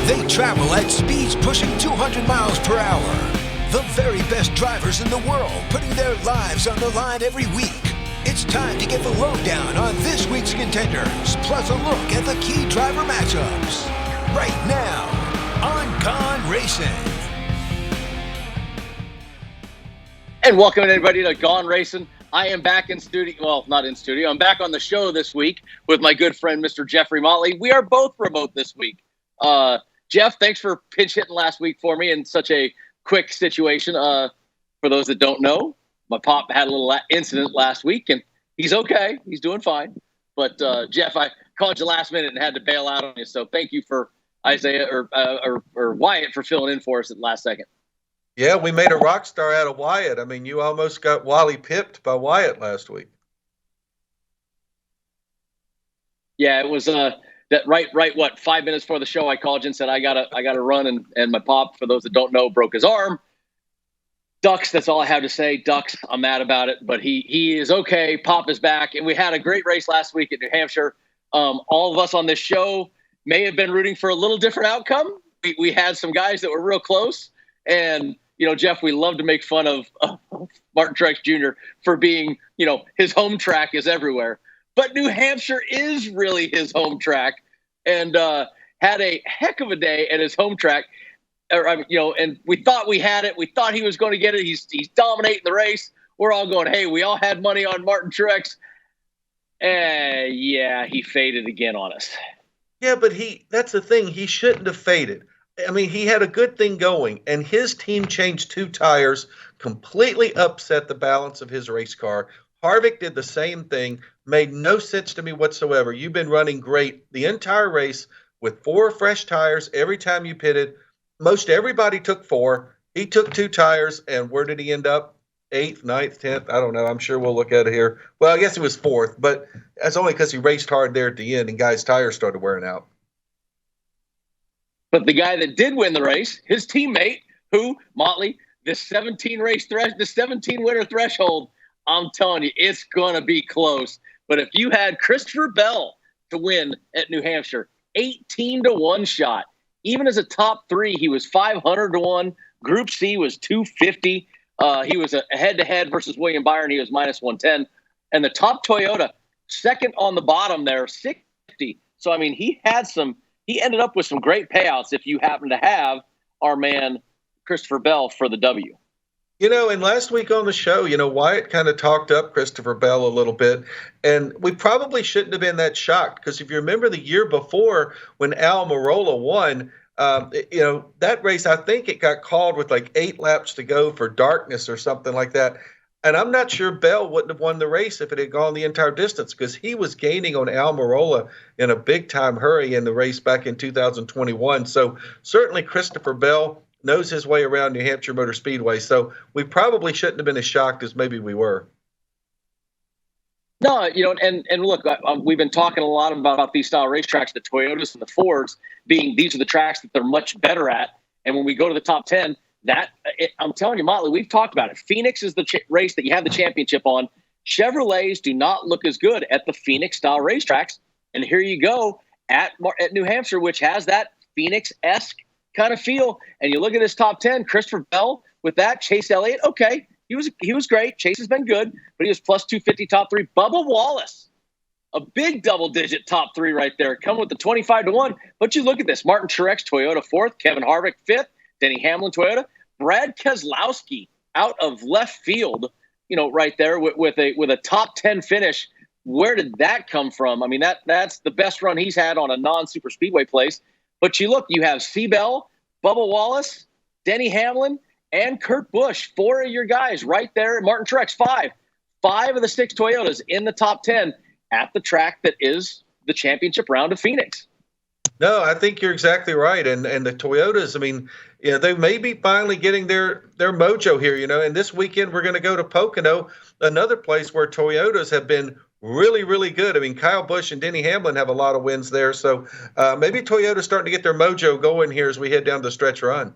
They travel at speeds pushing 200 miles per hour. The very best drivers in the world putting their lives on the line every week. It's time to get the lowdown on this week's contenders, plus a look at the key driver matchups. Right now on Gone Racin. And welcome everybody to Gone Racin. I am back in studio. Well, not in studio. I'm back on the show this week with my good friend, Mr. Jeffrey Motley. We are both remote this week. Jeff, thanks for pinch hitting last week for me in such a quick situation. For those that don't know, my pop had a little incident last week, and he's okay. He's doing fine. But Jeff, I called you last minute and had to bail out on you. So thank you for Isaiah or Wyatt for filling in for us at the last second. Yeah, we made a rock star out of Wyatt. I mean, you almost got Wally pipped by Wyatt last week. Yeah, it was that right. What 5 minutes before the show, I called you and said I gotta run, and my pop, for those that don't know, broke his arm. Ducks. That's all I have to say. Ducks. I'm mad about it, but he is okay. Pop is back, and we had a great race last week at New Hampshire. All of us on this show may have been rooting for a little different outcome. We had some guys that were real close, and Jeff, we love to make fun of Martin Truex Jr. for being, his home track is everywhere. But New Hampshire is really his home track, and had a heck of a day at his home track. And we thought we had it. We thought he was going to get it. He's dominating the race. We're all going, hey, we all had money on Martin Truex. Yeah, he faded again on us. Yeah, but that's the thing. He shouldn't have faded. I mean, he had a good thing going, and his team changed 2 tires, completely upset the balance of his race car. Harvick did the same thing, made no sense to me whatsoever. You've been running great the entire race with 4 fresh tires every time you pitted. Most everybody took 4. He took 2 tires, and where did he end up? 8th, 9th, 10th? I don't know. I'm sure we'll look at it here. Well, I guess he was 4th, but that's only because he raced hard there at the end, and guys' tires started wearing out. But the guy that did win the race, his teammate, who, Motley, the 17 winner threshold, I'm telling you, it's going to be close. But if you had Christopher Bell to win at New Hampshire, 18-1 shot. Even as a top 3, he was 500-1. Group C was 250. He was a head-to-head versus William Byron. He was minus 110. And the top Toyota, second on the bottom there, 60. So, I mean, he ended up with some great payouts if you happen to have our man Christopher Bell for the W. And last week on the show, Wyatt kind of talked up Christopher Bell a little bit, and we probably shouldn't have been that shocked because if you remember the year before when Al Mirola won, that race, I think it got called with like 8 laps to go for darkness or something like that. And I'm not sure Bell wouldn't have won the race if it had gone the entire distance because he was gaining on Al Mirola in a big-time hurry in the race back in 2021. So certainly Christopher Bell knows his way around New Hampshire Motor Speedway. So we probably shouldn't have been as shocked as maybe we were. No, and look, we've been talking a lot about these style racetracks, the Toyotas and the Fords being these are the tracks that they're much better at. And when we go to the top 10, I'm telling you, Motley, we've talked about it. Phoenix is the race that you have the championship on. Chevrolets do not look as good at the Phoenix style racetracks. And here you go at New Hampshire, which has that Phoenix-esque kind of feel. And you look at this top 10, Christopher Bell with that, Chase Elliott. Okay. He was great. Chase has been good, but he was plus 250 top 3. Bubba Wallace, a big double-digit top 3 right there, coming with the 25-1. But you look at this: Martin Truex, Toyota 4th, Kevin Harvick 5th, Denny Hamlin, Toyota, Brad Keselowski out of left field, right there with a top 10 finish. Where did that come from? I mean, that's the best run he's had on a non-super speedway place. But you have Seabell, Bubba Wallace, Denny Hamlin, and Kurt Busch, 4 of your guys right there. Martin Truex, 5. 5 of the 6 Toyotas in the top 10 at the track that is the championship round of Phoenix. No, I think you're exactly right. And the Toyotas, I mean, they may be finally getting their mojo here, And this weekend we're going to go to Pocono, another place where Toyotas have been really, really good. I mean, Kyle Busch and Denny Hamlin have a lot of wins there. So maybe Toyota's starting to get their mojo going here as we head down the stretch run.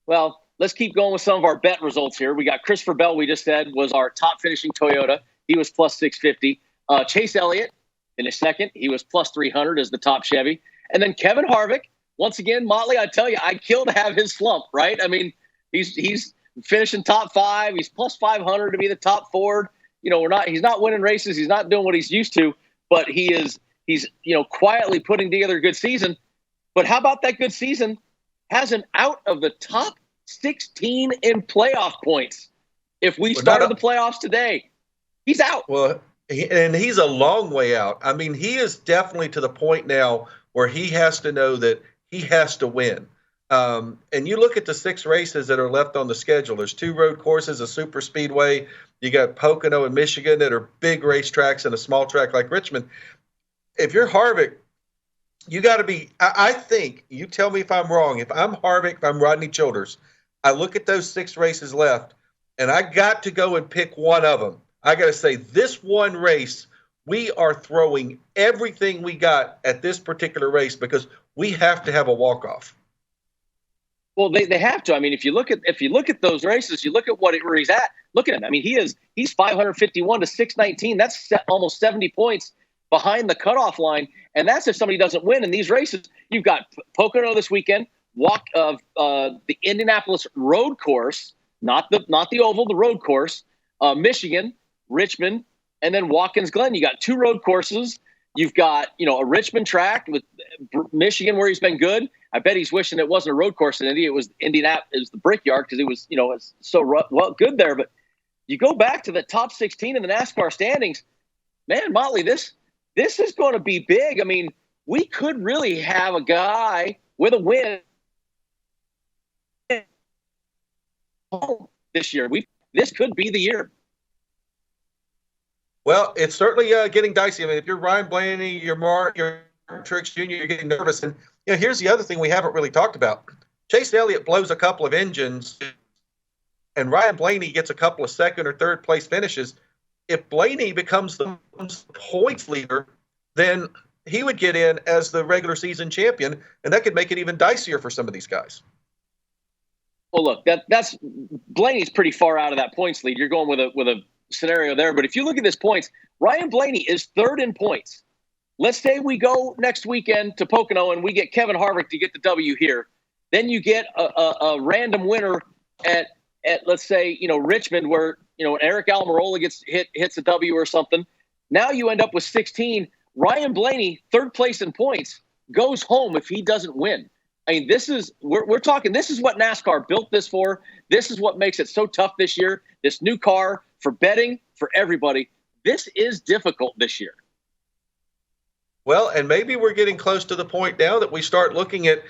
Well, let's keep going with some of our bet results here. We got Christopher Bell, we just said, was our top finishing Toyota. He was plus 650. Chase Elliott in a second. He was plus 300 as the top Chevy. And then Kevin Harvick, once again, Motley, I tell you, I'd kill to have his slump, right? I mean, he's finishing top 5. He's plus 500 to be the top Ford. He's not winning races. He's not doing what he's used to, but he's quietly putting together a good season. But how about that good season has him out of the top 16 in playoff points? If we started the playoffs today, he's out. Well, and he's a long way out. I mean, he is definitely to the point now where he has to know that he has to win. And you look at the 6 races that are left on the schedule. There's 2 road courses, a super speedway. You got Pocono and Michigan that are big racetracks and a small track like Richmond. If you're Harvick, you got to be – I think, you tell me if I'm wrong. If I'm Harvick, if I'm Rodney Childers, I look at those 6 races left, and I got to go and pick one of them. I got to say, this one race, we are throwing everything we got at this particular race because we have to have a walk-off. Well, they have to. I mean, if you look at those races, you look at where he's at. Look at him. I mean, he's 551 to 619. That's almost 70 points behind the cutoff line, and that's if somebody doesn't win in these races. You've got Pocono this weekend, walk of the Indianapolis road course, not the oval, the road course, Michigan, Richmond, and then Watkins Glen. You got 2 road courses. You've got a Richmond track with Michigan where he's been good. I bet he's wishing it wasn't a road course in Indy. It was Indianapolis. It was the Brickyard because it was it's so good there. But you go back to the top 16 in the NASCAR standings, man, Motley, this is going to be big. I mean, we could really have a guy with a win this year. This could be the year. Well, it's certainly getting dicey. I mean, if you're Ryan Blaney, you're Martin Truex Jr., you're getting nervous. And here's the other thing we haven't really talked about. Chase Elliott blows a couple of engines, and Ryan Blaney gets a couple of second or third place finishes. If Blaney becomes the points leader, then he would get in as the regular season champion, and that could make it even dicier for some of these guys. Well, look, that's Blaney's pretty far out of that points lead. You're going with a scenario there, but if you look at this points, Ryan Blaney is 3rd in points. Let's say we go next weekend to Pocono and we get Kevin Harvick to get the W here. Then you get a random winner at let's say Richmond where Eric Almirola hits a W or something. Now you end up with 16. Ryan Blaney, 3rd place in points, goes home if he doesn't win. I mean, we're talking. This is what NASCAR built this for. This is what makes it so tough this year. This new car for betting for everybody. This is difficult this year. Well, and maybe we're getting close to the point now that we start looking at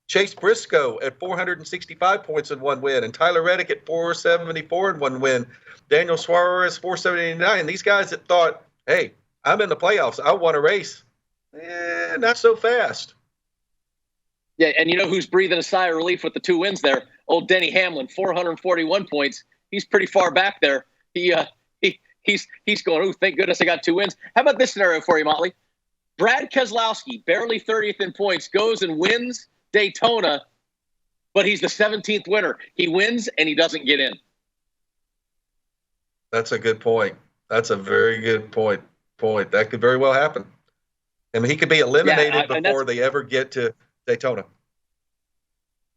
Chase Briscoe at 465 points in one win, and Tyler Reddick at 474 in one win, Daniel Suarez 479. These guys that thought, hey, I'm in the playoffs, I want a race. Not so fast. Yeah, and you know who's breathing a sigh of relief with the 2 wins there? Old Denny Hamlin, 441 points. He's pretty far back there. He's going, oh, thank goodness I got 2 wins. How about this scenario for you, Motley? Brad Keselowski, barely 30th in points, goes and wins Daytona, but he's the 17th winner. He wins and he doesn't get in. That's a good point. That's a very good point. That could very well happen. I mean, he could be eliminated before they ever get to Daytona.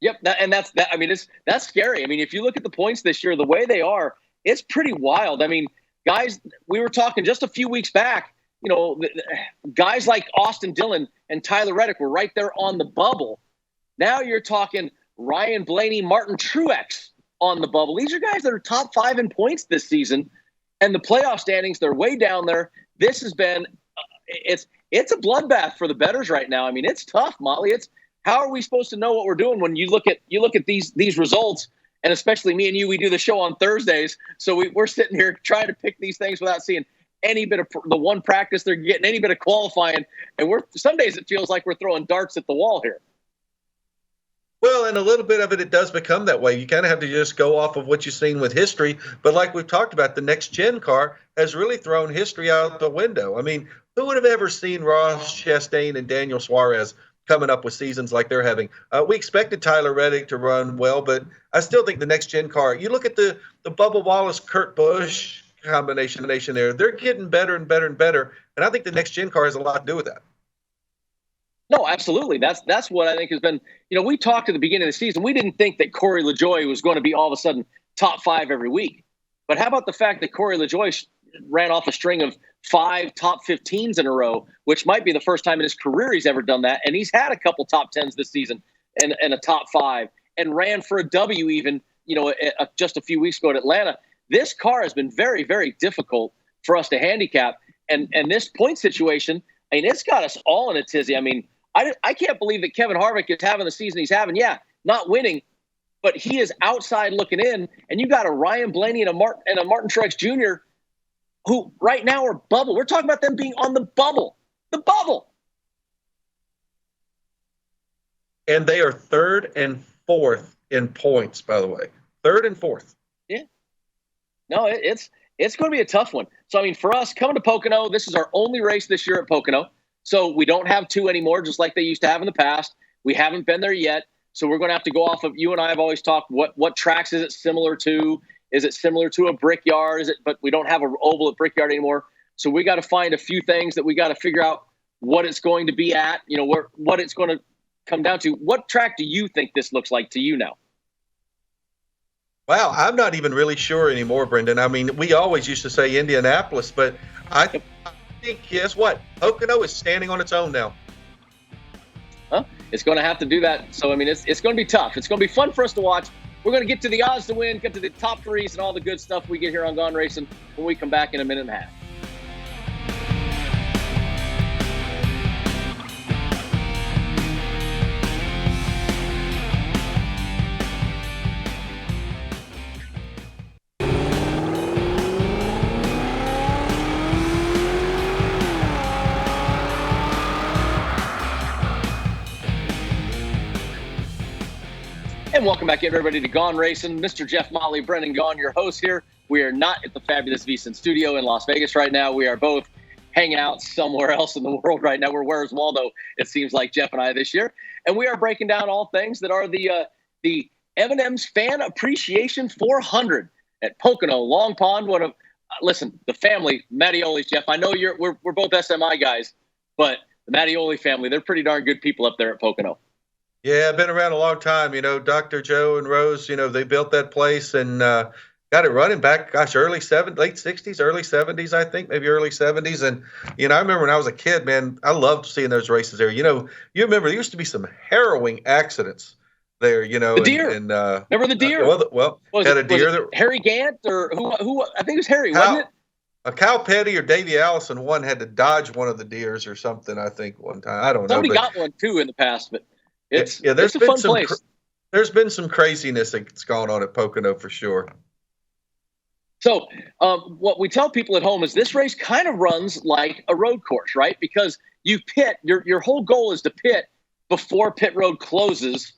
Yep, that's that. I mean, that's scary. I mean, if you look at the points this year, the way they are, it's pretty wild. I mean, guys, we were talking just a few weeks back. Guys like Austin Dillon and Tyler Reddick were right there on the bubble. Now you're talking Ryan Blaney, Martin Truex on the bubble. These are guys that are top 5 in points this season, and the playoff standings, they're way down there. This has been it's a bloodbath for the bettors right now. I mean, it's tough, Motley. How are we supposed to know what we're doing when you look at these results? And especially me and you, we do the show on Thursdays, so we're sitting here trying to pick these things without seeing any bit of the one practice they're getting, any bit of qualifying, and some days it feels like we're throwing darts at the wall here. Well, and a little bit of it does become that way. You kind of have to just go off of what you've seen with history. But like we've talked about, the next gen car has really thrown history out the window. I mean, who would have ever seen Ross Chastain and Daniel Suarez coming up with seasons like they're having? We expected Tyler Reddick to run well, but I still think the next gen car, you look at the Bubba Wallace, Kurt Busch combination there, they're getting better and better and better. And I think the next gen car has a lot to do with that. No, absolutely. That's what I think has been. We talked at the beginning of the season. We didn't think that Corey LaJoie was going to be all of a sudden top 5 every week. But how about the fact that Corey LaJoie ran off a string of 5 top 15s in a row, which might be the first time in his career he's ever done that. And he's had a couple top 10s this season and a top 5, and ran for a W even, just a few weeks ago at Atlanta. This car has been very, very difficult for us to handicap. And this point situation, I mean, it's got us all in a tizzy. I mean, I can't believe that Kevin Harvick is having the season he's having. Yeah, not winning, but he is outside looking in. And you got a Ryan Blaney and a Martin Truex Jr. who right now are bubble. We're talking about them being on the bubble. The bubble. And they are 3rd and 4th in points, by the way. 3rd and 4th. Yeah. No, it's going to be a tough one. So, I mean, for us, coming to Pocono, this is our only race this year at Pocono. So we don't have 2 anymore, just like they used to have in the past. We haven't been there yet. So we're going to have to go off of, you and I have always talked, what tracks is it similar to? Is it similar to a Brickyard? But we don't have an oval at Brickyard anymore. So we got to find a few things that we got to figure out what it's going to be at, what it's going to come down to. What track do you think this looks like to you now? Wow, I'm not even really sure anymore, Brendan. I mean, we always used to say Indianapolis, but I think, guess what? Pocono is standing on its own now. Huh? It's going to have to do that. So, I mean, it's going to be tough. It's going to be fun for us to watch. We're going to get to the odds to win, get to the top 3s and all the good stuff we get here on Gone Racin when we come back in a minute and a half. And welcome back, everybody, to Gone Racin. Mr. Jeff Motley, Brendan Gaughan, your host here. We are not at the fabulous VSiN studio in Las Vegas right now. We are both hanging out somewhere else in the world right now. We're Where's Waldo, it seems like, Jeff and I this year. And we are breaking down all things that are the M&M'S Fan Appreciation 400 at Pocono, Long Pond. Listen, the family, Mattioli's, Jeff. I know we're both SMI guys, but the Mattioli family, they're pretty darn good people up there at Pocono. Yeah, I've been around a long time. Dr. Joe and Rose, they built that place and got it running back, late 60s, early 70s, I think, maybe early 70s. And, I remember when I was a kid, man, I loved seeing those races there. You remember there used to be some harrowing accidents there, The deer. Remember the deer? Had a deer. Harry Gant or who? I think it was Harry, wasn't it? Cal Petty or Davey Allison, one had to dodge one of the deers or something, I think, one time. I don't know. Somebody got one, too, in the past, but. It's a fun place. There's been some craziness that's gone on at Pocono for sure. So what we tell people at home is this race kind of runs like a road course, right? Because you pit, your whole goal is to pit before pit road closes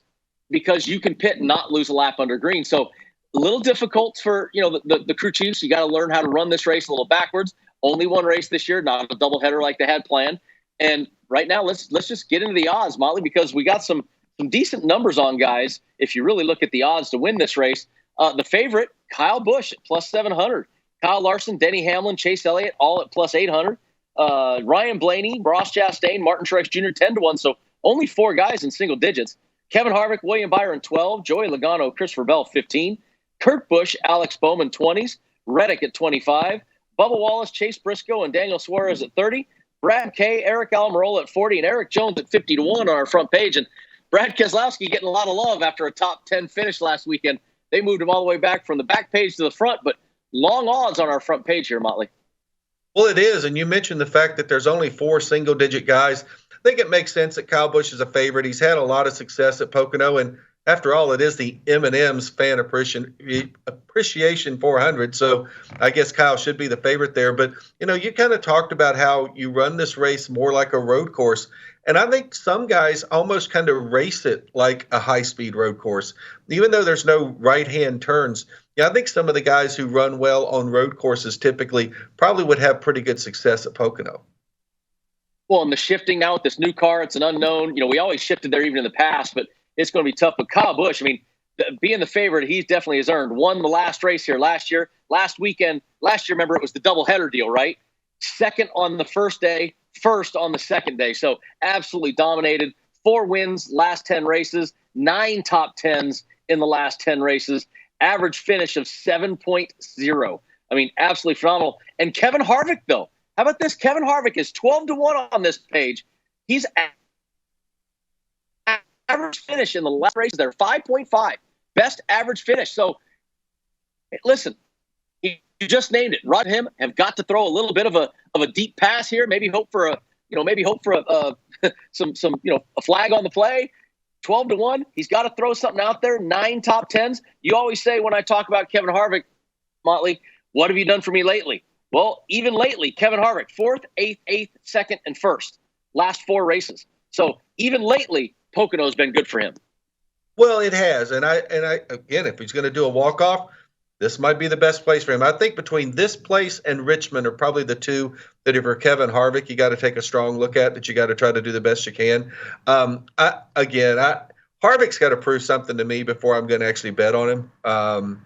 because you can pit and not lose a lap under green. So a little difficult for the crew chiefs. You got to learn how to run this race a little backwards. Only one race this year, not a doubleheader like they had planned. And right now, let's just get into the odds, Motley, because we got some decent numbers on guys. If you really look at the odds to win this race, the favorite, Kyle Busch at plus 700, Kyle Larson, Denny Hamlin, Chase Elliott, all at plus 800, Ryan Blaney, Ross Chastain, Martin Truex Jr. 10-1. So only 4 guys in single digits. Kevin Harvick, William Byron 12, Joey Logano, Christopher Bell 15, Kurt Busch, Alex Bowman 20s, Reddick at 25, Bubba Wallace, Chase Briscoe, and Daniel Suarez at 30. Brad Kay, Eric Almirola at 40, and Eric Jones at 50-1 on our front page. And Brad Keselowski getting a lot of love after a top 10 finish last weekend. They moved him all the way back from the back page to the front, but long odds on our front page here, Motley. Well, it is, and you mentioned the fact that there's only 4 single-digit guys. I think it makes sense that Kyle Busch is a favorite. He's had a lot of success at Pocono, and after all, it is the M&M'S Fan Appreciation 400, so I guess Kyle should be the favorite there. But, you kind of talked about how you run this race more like a road course, and I think some guys almost kind of race it like a high-speed road course. Even though there's no right-hand turns, I think some of the guys who run well on road courses typically probably would have pretty good success at Pocono. Well, and the shifting now with this new car, it's an unknown. We always shifted there even in the past, but it's going to be tough. But Kyle Busch, being the favorite, he definitely has earned. Won the last race here last year. Last weekend, remember, it was the doubleheader deal, right? Second on the first day, first on the second day. So absolutely dominated. 4 wins, last 10 races, 9 top 10s in the last 10 races, average finish of 7.0. I mean, absolutely phenomenal. And Kevin Harvick, though, how about this? Kevin Harvick is 12-1 on this page. He's average finish in the last races there, 5.5. Best average finish. So, listen, you just named it. Rod and him have got to throw a little bit of a deep pass here. Maybe hope for a some a flag on the play. 12-1. He's got to throw something out there. 9 top 10s. You always say when I talk about Kevin Harvick, Motley, what have you done for me lately? Well, even lately, Kevin Harvick, 4th, 8th, 8th, 2nd, and 1st. Last 4 races. So even lately, Pocono's been good for him. Well, it has. And I again, if he's going to do a walk-off, this might be the best place for him. I think between this place and Richmond are probably the two that if you're Kevin Harvick, you got to take a strong look at, that you got to try to do the best you can. Harvick's got to prove something to me before I'm going to actually bet on him.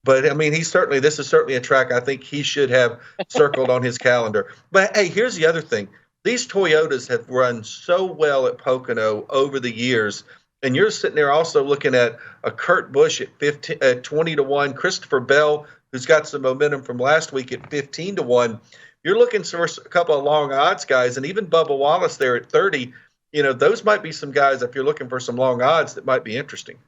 But I mean, this is certainly a track I think he should have circled on his calendar. But hey, here's the other thing. These Toyotas have run so well at Pocono over the years. And you're sitting there also looking at a Kurt Busch at 20-1, Christopher Bell, who's got some momentum from last week at 15-1. You're looking for a couple of long odds guys, and even Bubba Wallace there at 30. You know, those might be some guys, if you're looking for some long odds, that might be interesting.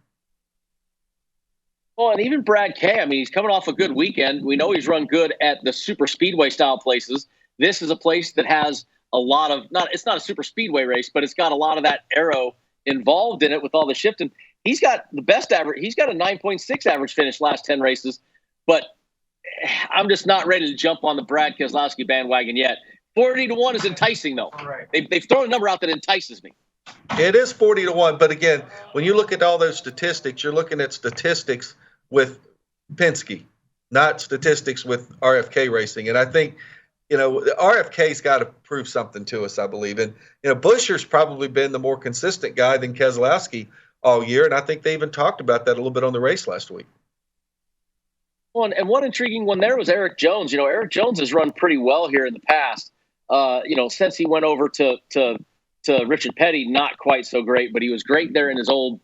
Well, and even Brad Kay, I mean, he's coming off a good weekend. We know he's run good at the super speedway style places. This is a place that has a lot of, it's not a super speedway race, but it's got a lot of that aero involved in it with all the shifting. He's got the best average. He's got a 9.6 average finish last 10 races, but I'm just not ready to jump on the Brad Keselowski bandwagon yet. 40-1 is enticing, though. Right. They've thrown a number out that entices me. It is 40-1, but again, when you look at all those statistics, you're looking at statistics with Penske, not statistics with RFK Racing. And I think, the RFK's got to prove something to us, I believe. And, Buescher's probably been the more consistent guy than Keselowski all year. And I think they even talked about that a little bit on the race last week. Well, and one intriguing one there was Eric Jones. Eric Jones has run pretty well here in the past. Since he went over to Richard Petty, not quite so great, but he was great there in his old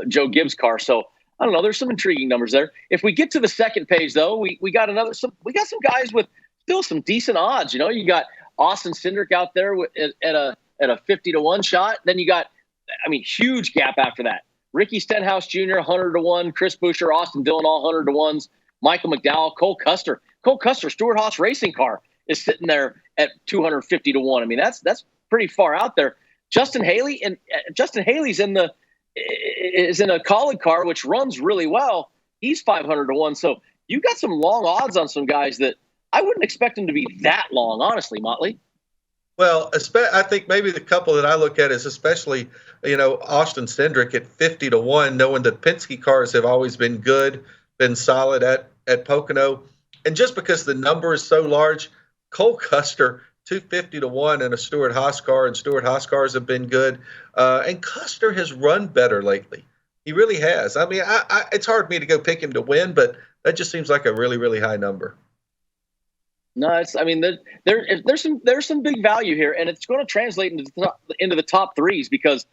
Joe Gibbs car. So I don't know. There's some intriguing numbers there. If we get to the second page, though, we got some guys with still some decent odds. You got Austin Cindric out there at a 50-1 shot. Then you got, huge gap after that. Ricky Stenhouse Jr. 100-1, Chris Buescher, Austin Dillon, all 100-1s. Michael McDowell, Cole Custer, Stewart-Haas racing car is sitting there at 250-1. That's pretty far out there. Justin Haley's in a Colleague car, which runs really well. He's 500-1. So you got some long odds on some guys that I wouldn't expect them to be that long, honestly, Motley. Well, I think maybe the couple that I look at is especially, Austin Cindric at 50-1, knowing that Penske cars have always been good, been solid at Pocono. And just because the number is so large, Cole Custer, 250-1 in a Stewart-Haas car, and Stewart-Haas cars have been good. And Custer has run better lately. He really has. It's hard for me to go pick him to win, but that just seems like a really, really high number. No, there's some big value here, and it's going to translate into the top threes, because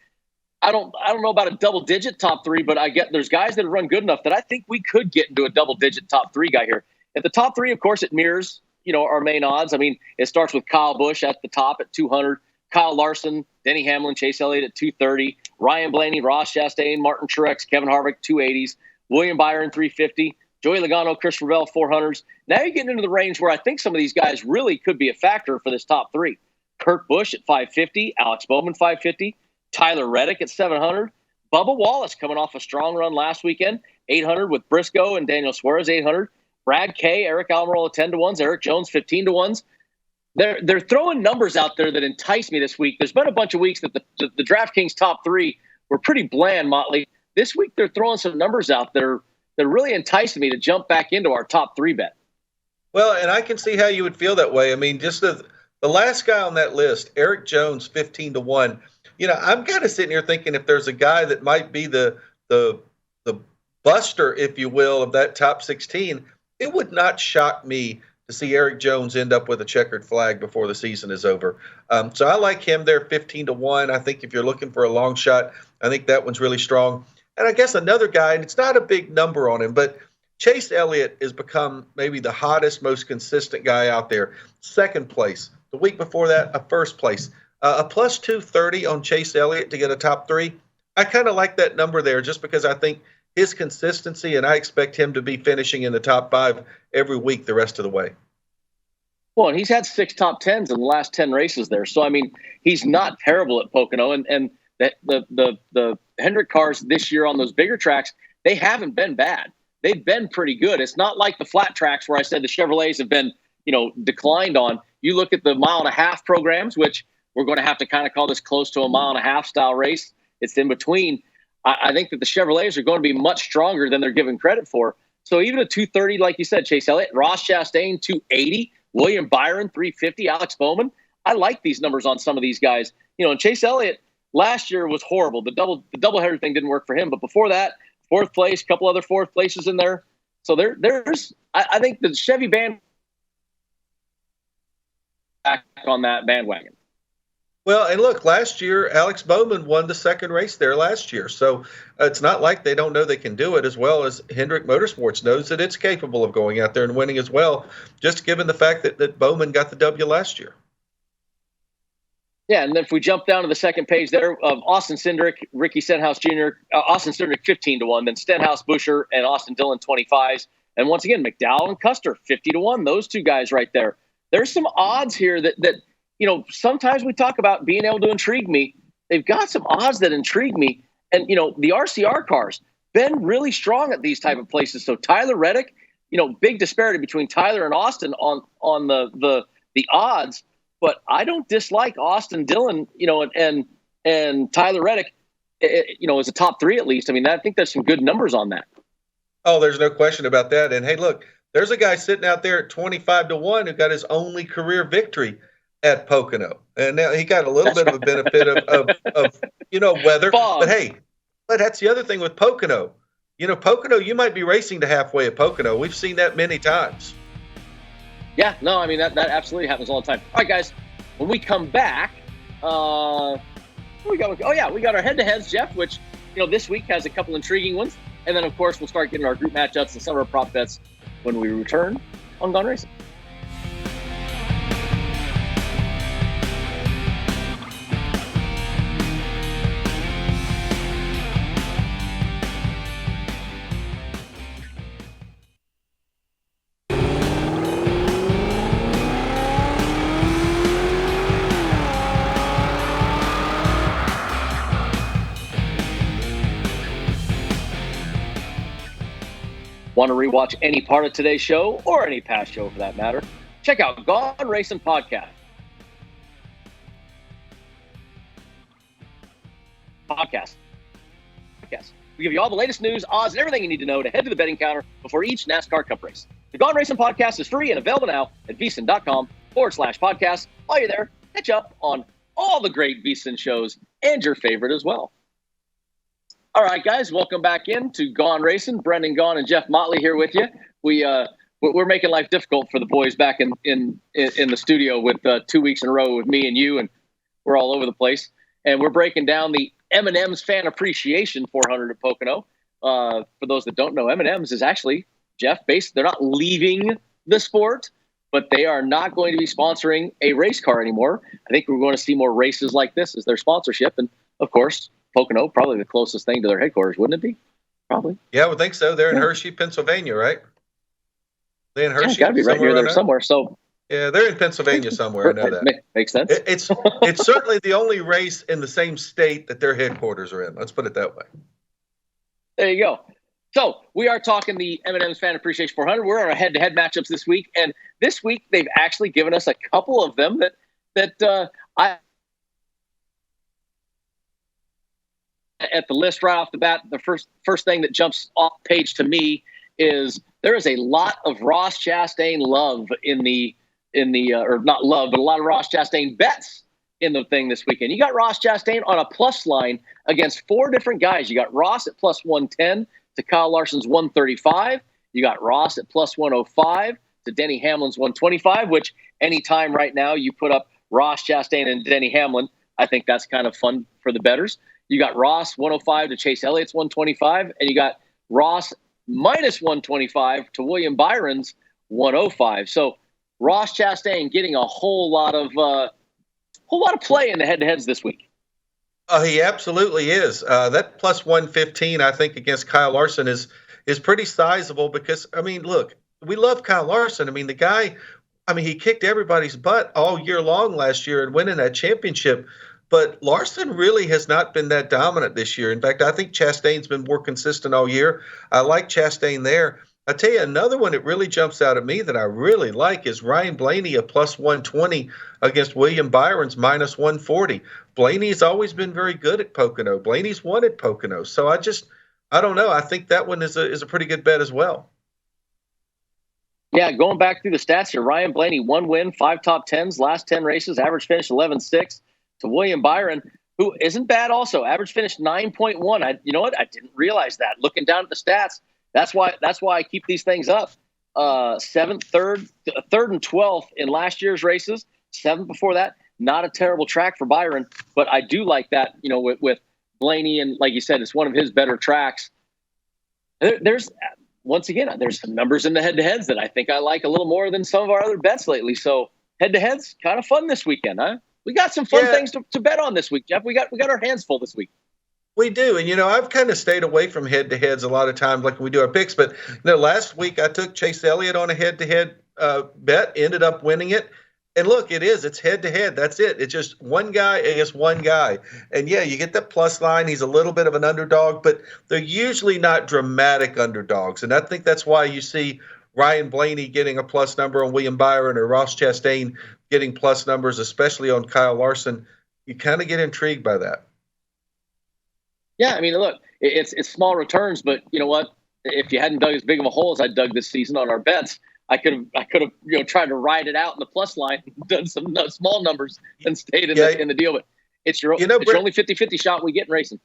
I don't know about a double digit top three, but there's guys that run good enough that I think we could get into a double digit top three guy here. At the top three, of course, it mirrors our main odds. It starts with Kyle Busch at the top at 200, Kyle Larson, Denny Hamlin, Chase Elliott at 230, Ryan Blaney, Ross Chastain, Martin Truex, Kevin Harvick 280s, William Byron 350. Joey Logano, Christopher Bell, 400s. Now you're getting into the range where I think some of these guys really could be a factor for this top three. Kurt Busch at 550, Alex Bowman 550, Tyler Reddick at 700, Bubba Wallace coming off a strong run last weekend, 800 with Briscoe and Daniel Suarez, 800. Brad Kay, Eric Almirola, 10-1s, Eric Jones, 15-1s. They're throwing numbers out there that entice me this week. There's been a bunch of weeks that the DraftKings top three were pretty bland, Motley. This week they're throwing some numbers out there that really enticed me to jump back into our top three bet. Well, and I can see how you would feel that way. Just the last guy on that list, Eric Jones, 15-1. I'm kind of sitting here thinking if there's a guy that might be the buster, if you will, of that top 16, it would not shock me to see Eric Jones end up with a checkered flag before the season is over. So I like him there 15-1. I think if you're looking for a long shot, I think that one's really strong. And I guess another guy, and it's not a big number on him, but Chase Elliott has become maybe the hottest, most consistent guy out there. Second place. The week before that, a first place. A plus 230 on Chase Elliott to get a top 3. I kind of like that number there just because I think his consistency, and I expect him to be finishing in the top 5 every week the rest of the way. Well, and he's had 6 top 10s in the last 10 races there. So, I mean, he's not terrible at Pocono. And the Hendrick cars this year on those bigger tracks, they haven't been bad. They've been pretty good. It's not like the flat tracks where I said the Chevrolets have been, declined on. You look at the 1.5 mile programs, which we're going to have to kind of call this close to a 1.5 mile style race. It's in between. I think that the Chevrolets are going to be much stronger than they're given credit for. So even a 230, like you said, Chase Elliott, Ross Chastain, 280, William Byron, 350, Alex Bowman. I like these numbers on some of these guys. And Chase Elliott last year was horrible. The doubleheader thing didn't work for him. But before that, 4th place, a couple other 4th places in there. So there's I think the Chevy band back on that bandwagon. Well, and look, last year, Alex Bowman won the second race there last year. So it's not like they don't know they can do it, as well as Hendrick Motorsports knows that it's capable of going out there and winning as well, just given the fact that Bowman got the W last year. Yeah, and then if we jump down to the second page there of Austin Cindric, Ricky Stenhouse Jr., Austin Cindric 15-1, then Stenhouse, Buescher, and Austin Dillon 25s. And once again, McDowell and Custer 50-1, those two guys right there. There's some odds here that sometimes we talk about being able to intrigue me. They've got some odds that intrigue me. And, the RCR cars been really strong at these type of places. So Tyler Reddick, big disparity between Tyler and Austin on the odds. But I don't dislike Austin Dillon, and Tyler Reddick, as a top 3 at least. I mean, I think there's some good numbers on that. Oh, there's no question about that. And hey, look, there's a guy sitting out there at 25-1 who got his only career victory at Pocono, and now he got a little bit of a benefit of weather. Fog. But hey, that's the other thing with Pocono. Pocono, you might be racing to halfway at Pocono. We've seen that many times. Yeah, no, I mean, that absolutely happens all the time. All right, guys, when we come back, we got our head-to-heads, Jeff, which, this week has a couple intriguing ones. And then, of course, we'll start getting our group matchups and some of our prop bets when we return on Gone Racing. Want to rewatch any part of today's show or any past show for that matter? Check out Gone Racin Podcast. We give you all the latest news, odds, and everything you need to know to head to the betting counter before each NASCAR Cup race. The Gone Racin Podcast is free and available now at VSiN.com/podcast. While you're there, catch up on all the great VSiN shows and your favorite as well. All right, guys, welcome back in to Gone Racin. Brendan Gaughan and Jeff Motley here with you. We're making life difficult for the boys back in the studio with 2 weeks in a row with me and you, and we're all over the place. And we're breaking down the M&M'S Fan Appreciation 400 at Pocono. For those that don't know, M&M'S is actually, Jeff, they're not leaving the sport, but they are not going to be sponsoring a race car anymore. I think we're going to see more races like this as their sponsorship. And, of course, Pocono, probably the closest thing to their headquarters, wouldn't it be? Probably. Yeah, I would think so. They're in Hershey, Pennsylvania, right? They're in Hershey. Got to be right near there somewhere. So yeah, they're in Pennsylvania somewhere. I know that. Makes sense. It's certainly the only race in the same state that their headquarters are in. Let's put it that way. There you go. So we are talking the M&M'S Fan Appreciation 400. We're on our head-to-head matchups this week, and this week they've actually given us a couple of them that I. At the list right off the bat, the first thing that jumps off page to me is there is a lot of Ross Chastain love or not love, but a lot of Ross Chastain bets in the thing this weekend. You got Ross Chastain on a plus line against 4 different guys. You got Ross at plus 110 to Kyle Larson's 135. You got Ross at plus 105 to Denny Hamlin's 125, which anytime right now you put up Ross Chastain and Denny Hamlin, I think that's kind of fun for the bettors. You got Ross 105 to Chase Elliott's 125, and you got Ross minus 125 to William Byron's 105. So Ross Chastain getting a whole lot of play in the head-to-heads this week. He absolutely is. That plus 115, I think, against Kyle Larson is pretty sizable because, I mean, look, we love Kyle Larson. I mean, the guy, he kicked everybody's butt all year long last year and winning that championship. But Larson really has not been that dominant this year. In fact, I think Chastain's been more consistent all year. I like Chastain there. I tell you, another one that really jumps out at me that I really like is Ryan Blaney, a plus 120 against William Byron's minus 140. Blaney's always been very good at Pocono. Blaney's won at Pocono. So I don't know. I think that one is a pretty good bet as well. Yeah, going back through the stats here, Ryan Blaney, 1 win, 5 top 10s, last 10 races, average finish 11.6 to William Byron, who isn't bad also. Average finish 9.1. You know what? I didn't realize that. Looking down at the stats, that's why I keep these things up. 7th, 3rd, and 12th in last year's races. 7th before that. Not a terrible track for Byron, but I do like that, with Blaney, and like you said, it's one of his better tracks. There's some numbers in the head-to-heads that I think I like a little more than some of our other bets lately. So head-to-heads, kind of fun this weekend, huh? We got some fun things to bet on this week, Jeff. We got our hands full this week. We do. And, I've kind of stayed away from head-to-heads a lot of times like we do our picks. But, last week I took Chase Elliott on a head-to-head bet, ended up winning it. And look, it's head-to-head. That's it. It's just one guy against one guy. And, yeah, you get that plus line. He's a little bit of an underdog, but they're usually not dramatic underdogs. And I think that's why you see Ryan Blaney getting a plus number on William Byron or Ross Chastain getting plus numbers, especially on Kyle Larson. You kind of get intrigued by that. Yeah, look, it's small returns, but you know what? If you hadn't dug as big of a hole as I dug this season on our bets, I could have tried to ride it out in the plus line, done some small numbers, and stayed in the deal. But it's your only 50-50 shot we get in racing.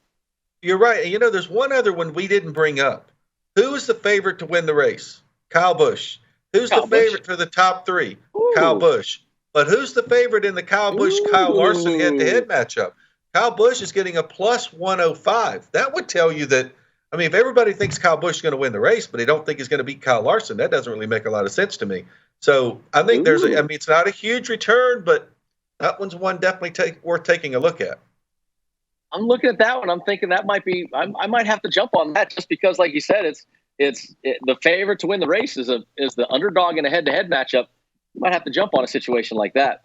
You're right. And there's one other one we didn't bring up. Who is the favorite to win the race? Kyle Busch. Who's the favorite for the top 3? Ooh. Kyle Busch. But who's the favorite in the Kyle Busch-Kyle Larson head-to-head matchup? Kyle Busch is getting a plus 105. That would tell you that, if everybody thinks Kyle Busch is going to win the race, but they don't think he's going to beat Kyle Larson, that doesn't really make a lot of sense to me. So I think it's not a huge return, but that one's one definitely worth taking a look at. I'm looking at that one. I'm thinking that might be, I might have to jump on that just because, like you said, it's the favorite to win the race is the underdog in a head-to-head matchup. You might have to jump on a situation like that.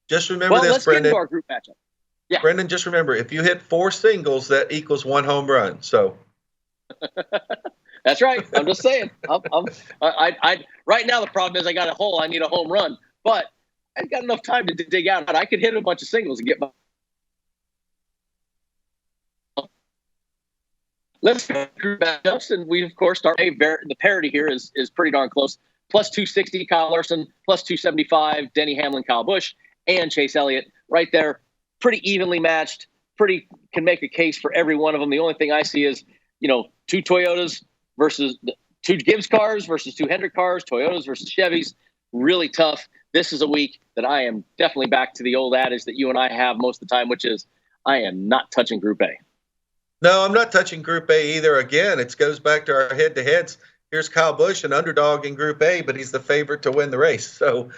Just remember this, Brendan. Let's get into our group matchup. Yeah. Brendan, just remember, if you hit 4 singles, that equals 1 home run. So that's right. I'm just saying. I right now the problem is I got a hole. I need a home run, but I've got enough time to dig out. I could hit a bunch of singles and get my. Let's go through matchups, and we of course start. The parity here is pretty darn close. Plus 260, Kyle Larson. Plus 275, Denny Hamlin, Kyle Busch, and Chase Elliott. Right there, pretty evenly matched. Can make a case for every one of them. The only thing I see is, 2 Toyotas versus 2 Gibbs cars versus 2 Hendrick cars, Toyotas versus Chevys. Really tough. This is a week that I am definitely back to the old adage that you and I have most of the time, which is I am not touching Group A. No, I'm not touching Group A either. Again, it goes back to our head-to-heads. Here's Kyle Busch, an underdog in Group A, but he's the favorite to win the race. So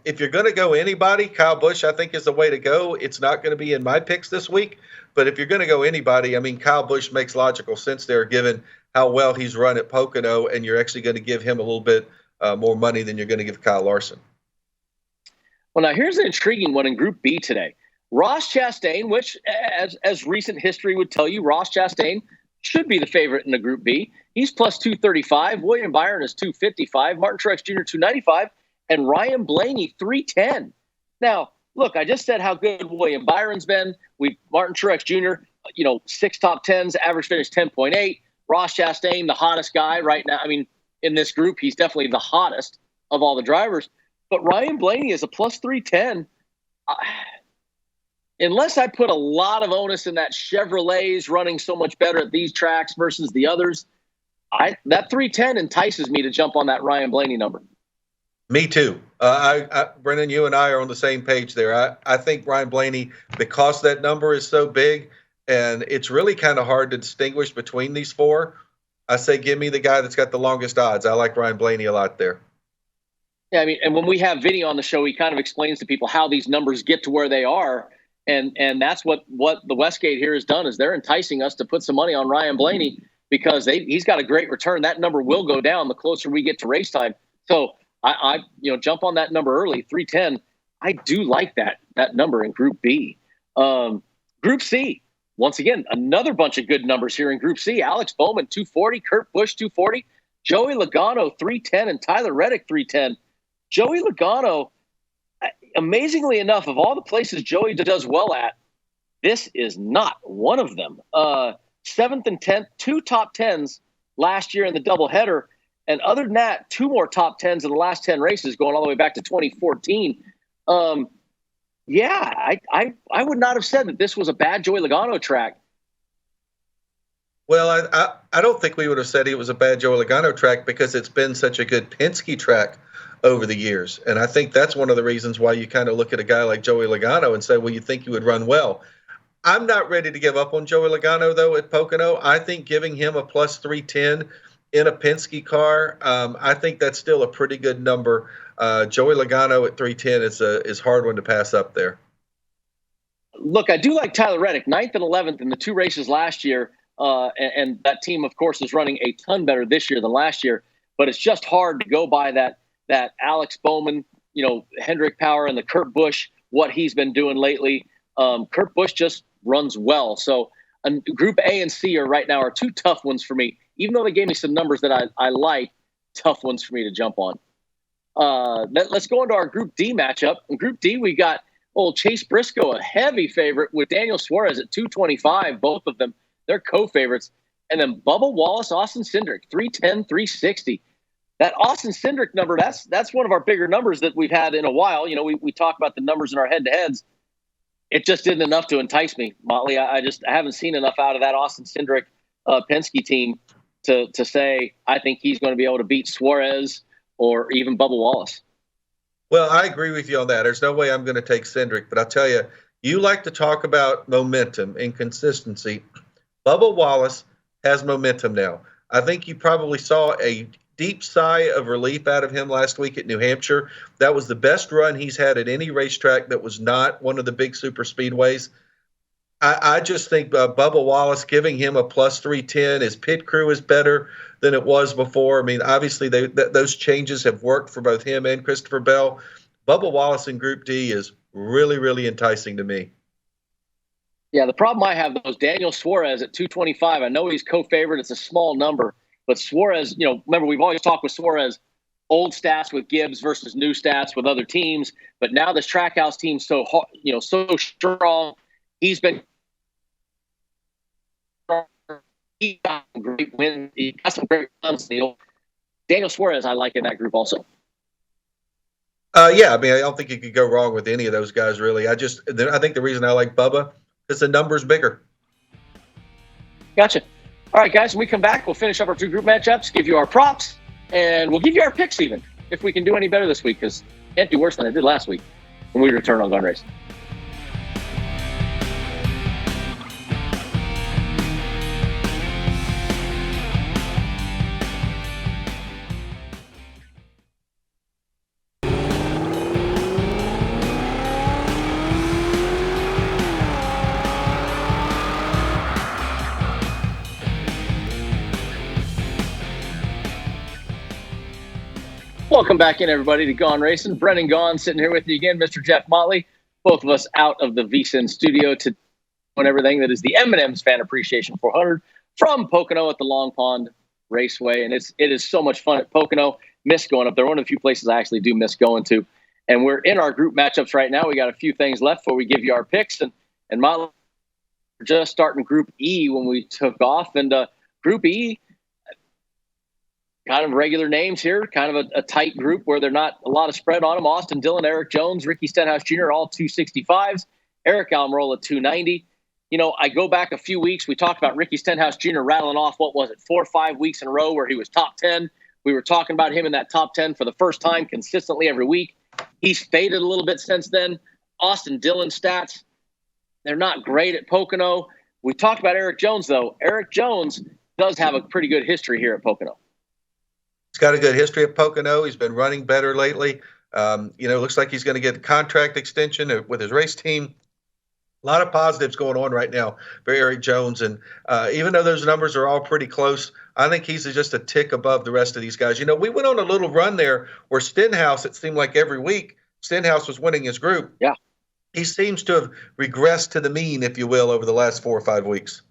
if you're going to go anybody, Kyle Busch, I think, is the way to go. It's not going to be in my picks this week. But if you're going to go anybody, Kyle Busch makes logical sense there, given how well he's run at Pocono, and you're actually going to give him a little bit more money than you're going to give Kyle Larson. Well, now here's an intriguing one in Group B today. Ross Chastain, which, as recent history would tell you, Ross Chastain should be the favorite in the Group B. He's plus 235. William Byron is 255. Martin Truex Jr. 295. And Ryan Blaney 310. Now, look, I just said how good William Byron's been. Martin Truex Jr., 6 top 10s, average finish 10.8. Ross Chastain, the hottest guy right now. In this group, he's definitely the hottest of all the drivers. But Ryan Blaney is a plus 310. Unless I put a lot of onus in that Chevrolet's running so much better at these tracks versus the others, that 310 entices me to jump on that Ryan Blaney number. Me too. Brennan, you and I are on the same page there. I think Ryan Blaney, because that number is so big, and it's really kind of hard to distinguish between these four, I say give me the guy that's got the longest odds. I like Ryan Blaney a lot there. Yeah, I mean, and when we have Vinny on the show, he kind of explains to people how these numbers get to where they are. And that's what the Westgate here has done, is they're enticing us to put some money on Ryan Blaney because he's got a great return. That number will go down the closer we get to race time. So I jump on that number early, 310. I do like that number in Group B. Group C, once again, another bunch of good numbers here in Group C. Alex Bowman, 240, Kurt Busch, 240, Joey Logano, 310, and Tyler Reddick, 310. Joey Logano, amazingly enough, of all the places Joey does well at, this is not one of them. 7th and 10th, 2 top 10s last year in the doubleheader. And other than that, 2 more top 10s in the last 10 races, going all the way back to 2014. I would not have said that this was a bad Joey Logano track. Well, I don't think we would have said it was a bad Joey Logano track because it's been such a good Penske track over the years. And I think that's one of the reasons why you kind of look at a guy like Joey Logano and say, well, you think he would run well. I'm not ready to give up on Joey Logano, though, at Pocono. I think giving him a plus 310 in a Penske car, I think that's still a pretty good number. Joey Logano at 310 is a hard one to pass up there. Look, I do like Tyler Reddick, 9th and 11th in the 2 races last year. And that team, of course, is running a ton better this year than last year. But it's just hard to go by that Alex Bowman, Hendrick Power and the Kurt Busch, what he's been doing lately. Kurt Busch just runs well. So Group A and C right now are 2 tough ones for me. Even though they gave me some numbers that I like, tough ones for me to jump on. Let's go into our Group D matchup. In Group D, we got old Chase Briscoe, a heavy favorite, with Daniel Suarez at 225, both of them. They're co-favorites. And then Bubba Wallace, Austin Cindric, 310, 360. That Austin Cindric number, that's one of our bigger numbers that we've had in a while. We talk about the numbers in our head-to-heads. It just didn't enough to entice me, Motley. I haven't seen enough out of that Austin Cindric Penske team to say I think he's going to be able to beat Suarez or even Bubba Wallace. Well, I agree with you on that. There's no way I'm going to take Cindric, but I'll tell you, you like to talk about momentum and consistency. Bubba Wallace has momentum now. I think you probably saw a deep sigh of relief out of him last week at New Hampshire. That was the best run he's had at any racetrack that was not one of the big super speedways. I just think Bubba Wallace, giving him a plus 310, his pit crew is better than it was before. I mean, obviously those changes have worked for both him and Christopher Bell. Bubba Wallace in Group D is really, really enticing to me. Yeah, the problem I have, though, is Daniel Suarez at 225. I know he's co-favorite. It's a small number. But Suarez, remember, we've always talked with Suarez, old stats with Gibbs versus new stats with other teams. But now this Trackhouse team's so strong. He's been he got some great wins. He got some great runs. Daniel Suarez, I like in that group also. Yeah, I mean, I don't think you could go wrong with any of those guys, really. I think the reason I like Bubba is the number's bigger. Gotcha. All right, guys, when we come back, we'll finish up our 2 group matchups, give you our props, and we'll give you our picks even, if we can do any better this week, because can't do worse than I did last week when we return on Gone Racin. Welcome back in, everybody, to Gone Racin. Brennan Gaughan sitting here with you again, Mr. Jeff Motley. Both of us out of the VSiN studio to doing everything that is the M&M'S Fan Appreciation 400 from Pocono at the Long Pond Raceway. And it is so much fun at Pocono. Miss going up there. One of the few places I actually do miss going to. And we're in our group matchups right now. We got a few things left before we give you our picks. And Motley, we're just starting Group E when we took off. And Group E, kind of regular names here, kind of a tight group where there's not a lot of spread on them. Austin Dillon, Eric Jones, Ricky Stenhouse Jr., all 265s. Eric Almirola, 290. I go back a few weeks. We talked about Ricky Stenhouse Jr. rattling off, 4 or 5 weeks in a row where he was top 10. We were talking about him in that top 10 for the first time consistently every week. He's faded a little bit since then. Austin Dillon stats, they're not great at Pocono. We talked about Eric Jones, though. Eric Jones does have a pretty good history here at Pocono. He's got a good history at Pocono. He's been running better lately. Looks like he's going to get a contract extension with his race team. A lot of positives going on right now for Eric Jones. And even though those numbers are all pretty close, I think he's just a tick above the rest of these guys. We went on a little run there where Stenhouse, it seemed like every week, Stenhouse was winning his group. Yeah. He seems to have regressed to the mean, if you will, over the last 4 or 5 weeks.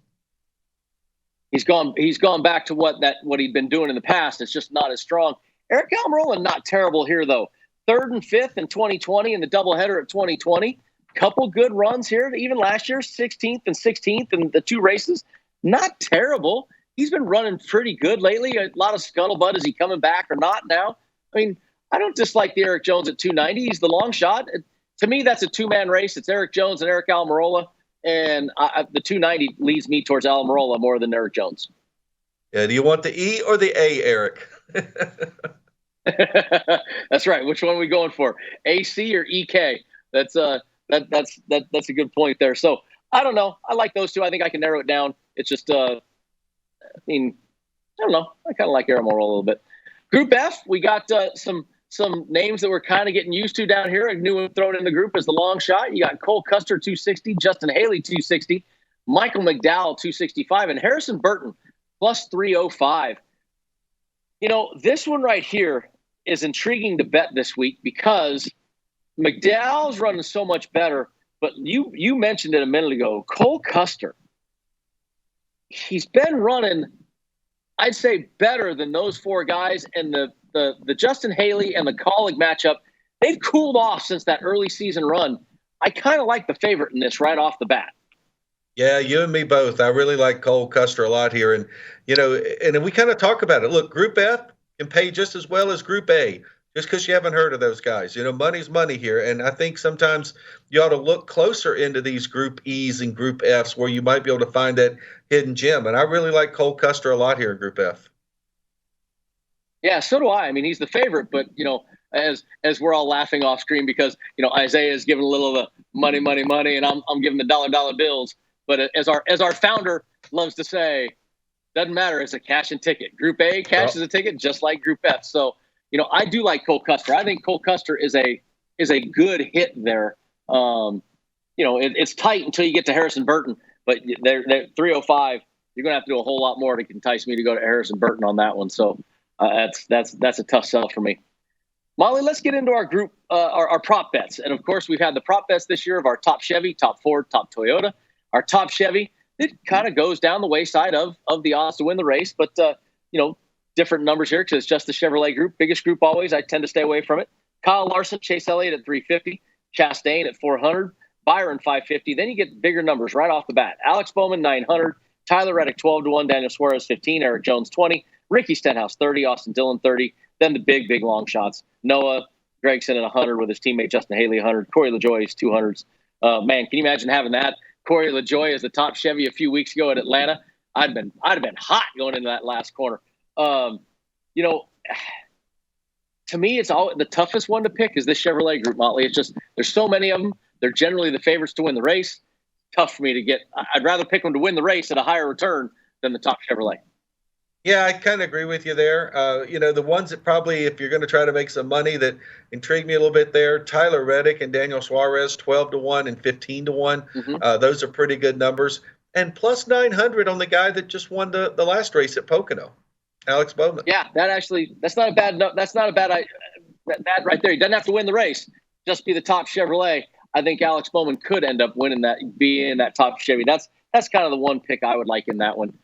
He's gone back to what he'd been doing in the past. It's just not as strong. Eric Almirola, not terrible here, though. 3rd and 5th in 2020 in the doubleheader of 2020. Couple good runs here, even last year, 16th and 16th in the 2 races. Not terrible. He's been running pretty good lately. A lot of scuttlebutt. Is he coming back or not now? I mean, I don't dislike the Eric Jones at 290. He's the long shot. To me, that's a 2-man race. It's Eric Jones and Eric Almirola. And the 290 leads me towards Almirola more than Eric Jones. Yeah. Do you want the E or the A, Eric? That's right. Which one are we going for? AC or EK? That's a good point there. So I don't know. I like those two. I think I can narrow it down. It's just, I don't know. I kind of like Almirola a little bit. Group F, we got some names that we're kind of getting used to down here. A new one thrown in the group is the long shot. You got Cole Custer, 260, Justin Haley, 260, Michael McDowell, 265, and Harrison Burton, plus 305. This one right here is intriguing to bet this week because McDowell's running so much better, but you mentioned it a minute ago. Cole Custer, he's been running, I'd say, better than those 4 guys, and the Justin Haley and the Colleague matchup, they've cooled off since that early season run. I kind of like the favorite in this right off the bat. Yeah, you and me both. I really like Cole Custer a lot here. And, and we kind of talk about it. Look, Group F can pay just as well as Group A, just because you haven't heard of those guys. Money's money here. And I think sometimes you ought to look closer into these Group E's and Group F's where you might be able to find that hidden gem. And I really like Cole Custer a lot here in Group F. Yeah, so do I. I mean, he's the favorite, but as we're all laughing off screen because Isaiah is giving a little of the money, and I'm giving the dollar bills. But as our founder loves to say, doesn't matter. It's a cash and ticket. Group A cashes a ticket just like Group F. So I do like Cole Custer. I think Cole Custer is a good hit there. It's tight until you get to Harrison Burton, but they're 305. You're gonna have to do a whole lot more to entice me to go to Harrison Burton on that one. So. That's a tough sell for me. Molly, let's get into our group, our prop bets. And, of course, we've had the prop bets this year of our top Chevy, top Ford, top Toyota. Our top Chevy, it kind of goes down the wayside of the odds to win the race. But, different numbers here because it's just the Chevrolet group. Biggest group always. I tend to stay away from it. Kyle Larson, Chase Elliott at 350, Chastain at 400, Byron 550. Then you get bigger numbers right off the bat. Alex Bowman, 900, Tyler Reddick, 12-1, Daniel Suarez, 15, Eric Jones, 20. Ricky Stenhouse, 30, Austin Dillon, 30. Then the big long shots. Noah Gragson at 100 with his teammate Justin Haley, 100. Corey LaJoie's 200s. Man, can you imagine having that? Corey LaJoie as the top Chevy a few weeks ago at Atlanta. I'd have been hot going into that last corner. To me, it's all the toughest one to pick is this Chevrolet group, Motley. It's just there's so many of them. They're generally the favorites to win the race. Tough for me to get. I'd rather pick them to win the race at a higher return than the top Chevrolet. Yeah, I kind of agree with you there. The ones that probably, if you're going to try to make some money, that intrigue me a little bit there, Tyler Reddick and Daniel Suarez, 12-1 and 15-1. Mm-hmm. Those are pretty good numbers. And plus 900 on the guy that just won the last race at Pocono, Alex Bowman. Yeah, that's not a bad that right there. He doesn't have to win the race, just be the top Chevrolet. I think Alex Bowman could end up winning that, be in that top Chevy. That's kind of the one pick I would like in that one.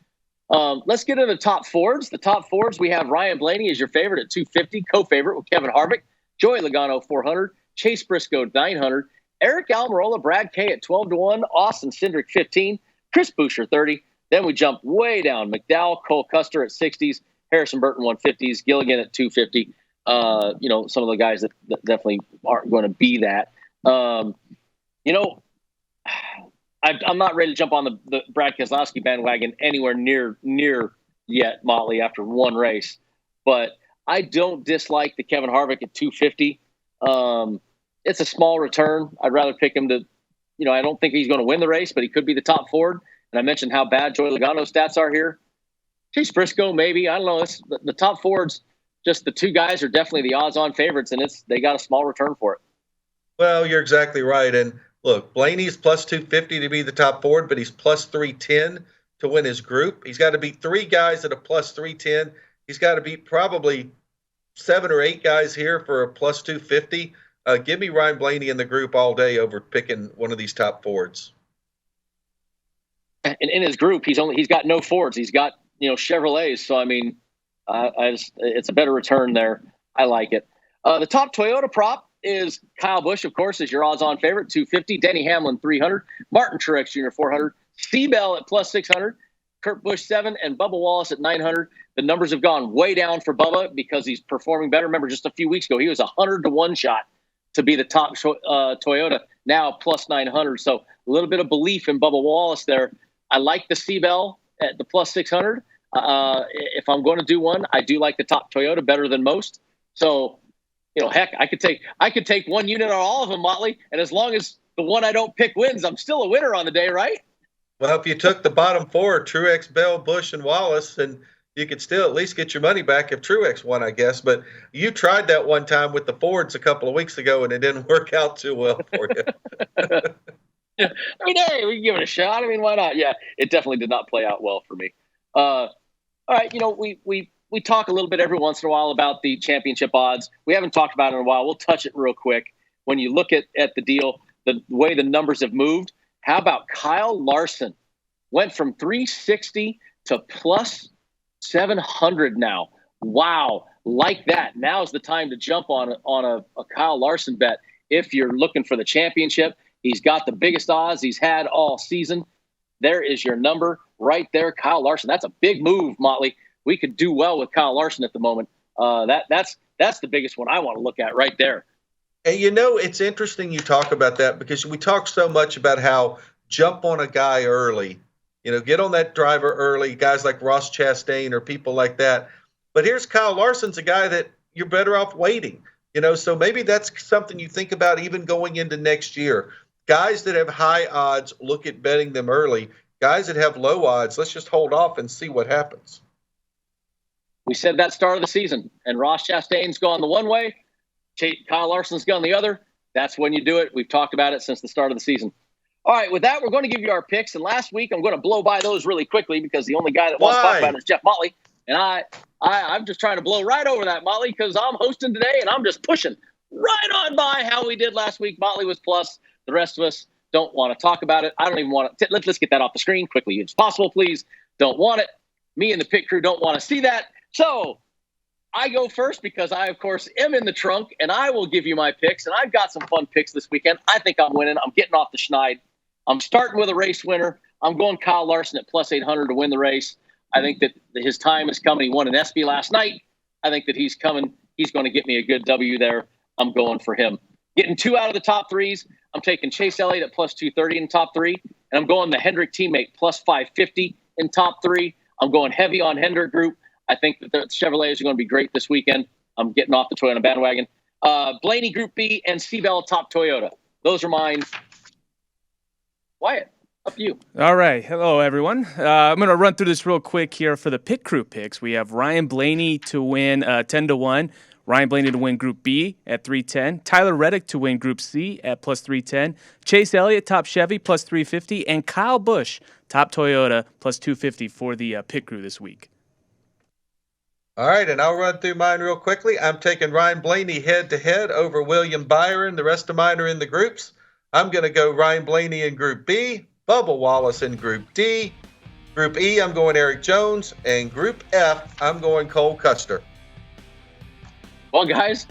Let's get into the top Fords. The top Fords, we have Ryan Blaney as your favorite at 250, co-favorite with Kevin Harvick, Joey Logano 400, Chase Briscoe 900, Eric Almirola, Brad Kay at 12-1, Austin Cindric 15, Chris Buescher 30. Then we jump way down. McDowell, Cole Custer at 60s, Harrison Burton 150s, Gilligan at 250. Some of the guys that definitely aren't going to be that. I'm not ready to jump on the Brad Keselowski bandwagon anywhere near yet, Motley, after one race. But I don't dislike the Kevin Harvick at 250. It's a small return. I'd rather pick him to, I don't think he's going to win the race, but he could be the top Ford. And I mentioned how bad Joey Logano's stats are here. Chase Briscoe, maybe. I don't know. The top Fords, just the two guys are definitely the odds-on favorites, and they got a small return for it. Well, you're exactly right. And look, Blaney's plus 250 to be the top Ford, but he's plus 310 to win his group. He's got to beat three guys at a plus 310. He's got to beat probably 7 or 8 guys here for a plus 250. Give me Ryan Blaney in the group all day over picking one of these top Fords. And in his group, he's got no Fords. He's got Chevrolets. So I mean, it's a better return there. I like it. The top Toyota prop is Kyle Busch, of course, is your odds-on favorite, 250. Denny Hamlin, 300. Martin Truex Jr., 400. Seabell at plus 600. Kurt Busch, 7, and Bubba Wallace at 900. The numbers have gone way down for Bubba because he's performing better. Remember, just a few weeks ago, he was 100-to-1 shot to be the top Toyota. Now plus 900. So a little bit of belief in Bubba Wallace there. I like the Seabell at the plus 600. If I'm going to do one, I do like the top Toyota better than most. So, heck, I could take one unit on all of them, Motley. And as long as the one I don't pick wins, I'm still a winner on the day, right? Well, if you took the bottom 4, Truex, Bell, Busch, and Wallace, and you could still at least get your money back if Truex won, I guess. But you tried that one time with the Fords a couple of weeks ago, and it didn't work out too well for you. I mean, hey, we can give it a shot. I mean, why not? Yeah, it definitely did not play out well for me. All right, we talk a little bit every once in a while about the championship odds. We haven't talked about it in a while. We'll touch it real quick. When you look at the deal, the way the numbers have moved, how about Kyle Larson? Went from 360 to plus 700 now. Wow, like that. Now's the time to jump on a Kyle Larson bet if you're looking for the championship. He's got the biggest odds he's had all season. There is your number right there, Kyle Larson. That's a big move, Motley. We could do well with Kyle Larson at the moment. That's the biggest one I want to look at right there. And it's interesting you talk about that because we talk so much about how jump on a guy early, get on that driver early, guys like Ross Chastain or people like that. But here's Kyle Larson's a guy that you're better off waiting, so maybe that's something you think about even going into next year. Guys that have high odds, look at betting them early. Guys that have low odds, let's just hold off and see what happens. We said that start of the season, and Ross Chastain's gone the one way, Kyle Larson's gone the other. That's when you do it. We've talked about it since the start of the season. All right, with that, we're going to give you our picks. And last week, I'm going to blow by those really quickly because the only guy that wants to talk about it is Jeff Motley. And I'm just trying to blow right over that, Motley, because I'm hosting today, and I'm just pushing right on by how we did last week. Motley was plus. The rest of us don't want to talk about it. I don't even want to. Let's get that off the screen quickly as possible, please. Don't want it. Me and the pit crew don't want to see that. So I go first because I, of course, am in the trunk, and I will give you my picks. And I've got some fun picks this weekend. I think I'm winning. I'm getting off the schneid. I'm starting with a race winner. I'm going Kyle Larson at plus 800 to win the race. I think that his time is coming. He won an ESPY last night. I think that he's coming. He's going to get me a good W there. I'm going for him. Getting 2 out of the top 3s. I'm taking Chase Elliott at plus 230 in top 3. And I'm going the Hendrick teammate plus 550 in top 3. I'm going heavy on Hendrick group. I think that the Chevrolets are going to be great this weekend. I'm getting off the Toyota bandwagon. Blaney Group B and Seabell top Toyota. Those are mine. Wyatt, up to you. All right. Hello, everyone. I'm going to run through this real quick here for the pit crew picks. We have Ryan Blaney to win 10-1. Ryan Blaney to win Group B at 310. Tyler Reddick to win Group C at plus 310. Chase Elliott, top Chevy, plus 350. And Kyle Busch, top Toyota, plus 250 for the pit crew this week. All right, and I'll run through mine real quickly. I'm taking Ryan Blaney head-to-head over William Byron. The rest of mine are in the groups. I'm going to go Ryan Blaney in Group B, Bubba Wallace in Group D. Group E, I'm going Eric Jones. And Group F, I'm going Cole Custer. Well, guys,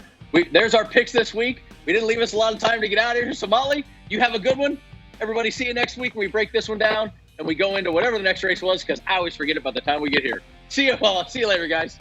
there's our picks this week. We didn't leave us a lot of time to get out of here. So, Motley, you have a good one. Everybody, see you next week when we break this one down and we go into whatever the next race was because I always forget it by the time we get here. See you later, guys.